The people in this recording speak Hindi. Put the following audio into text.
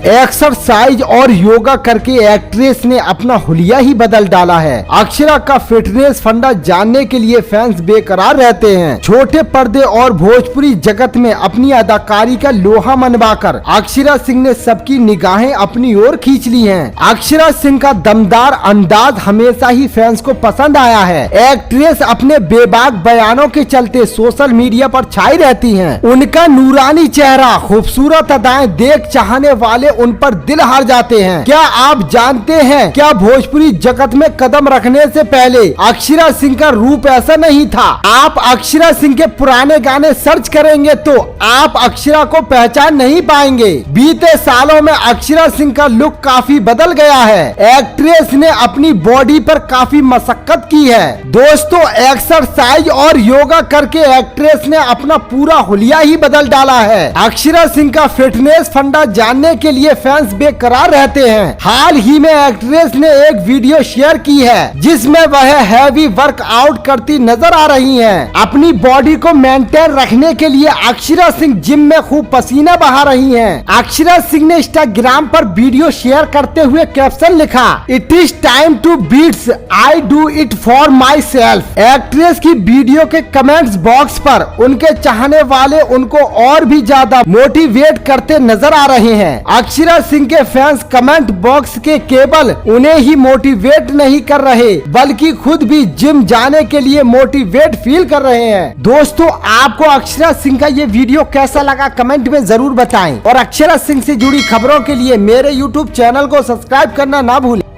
एक्सरसाइज और योगा करके एक्ट्रेस ने अपना हुलिया ही बदल डाला है। अक्षरा का फिटनेस फंडा जानने के लिए फैंस बेकरार रहते हैं। छोटे पर्दे और भोजपुरी जगत में अपनी अदाकारी का लोहा मनवाकर अक्षरा सिंह ने सबकी निगाहें अपनी ओर खींच ली हैं। अक्षरा सिंह का दमदार अंदाज हमेशा ही फैंस को पसंद आया है। एक्ट्रेस अपने बेबाक बयानों के चलते सोशल मीडिया पर छाई रहती हैं। उनका नूरानी चेहरा, खूबसूरत अदाएं देख चाहने वाले उन पर दिल हार जाते हैं। क्या आप जानते हैं क्या भोजपुरी जगत में कदम रखने से पहले अक्षरा सिंह का रूप ऐसा नहीं था। आप अक्षरा सिंह के पुराने गाने सर्च करेंगे तो आप अक्षरा को पहचान नहीं पाएंगे। बीते सालों में अक्षरा सिंह का लुक काफी बदल गया है। एक्ट्रेस ने अपनी बॉडी पर काफी मशक्कत की है। दोस्तों, एक्सरसाइज और योगा करके एक्ट्रेस ने अपना पूरा हुलिया ही बदल डाला है। अक्षरा सिंह का फिटनेस फंडा जानने के लिए फैंस बेकरार रहते हैं। हाल ही में एक्ट्रेस ने एक वीडियो शेयर की है जिसमें वह हैवी वर्कआउट करती नजर आ रही हैं। अपनी बॉडी को मेंटेन रखने के लिए अक्षरा सिंह जिम में खूब पसीना बहा रही हैं। अक्षरा सिंह ने इंस्टाग्राम पर वीडियो शेयर करते हुए कैप्शन लिखा, it is time to beats, I do it for myself. Actress की वीडियो के कमेंट्स बॉक्स पर उनके चाहने वाले उनको और भी ज्यादा मोटिवेट करते नजर आ रहे हैं। अक्षरा सिंह के फैंस कमेंट बॉक्स के केवल उन्हें ही मोटिवेट नहीं कर रहे बल्कि खुद भी जिम जाने के लिए मोटिवेट फील कर रहे हैं। दोस्तों, आपको अक्षरा सिंह का ये वीडियो कैसा लगा कमेंट में जरूर बताएं और अक्षरा सिंह से जुड़ी खबरों के लिए मेरे YouTube चैनल को सब्सक्राइब करना ना भूलें।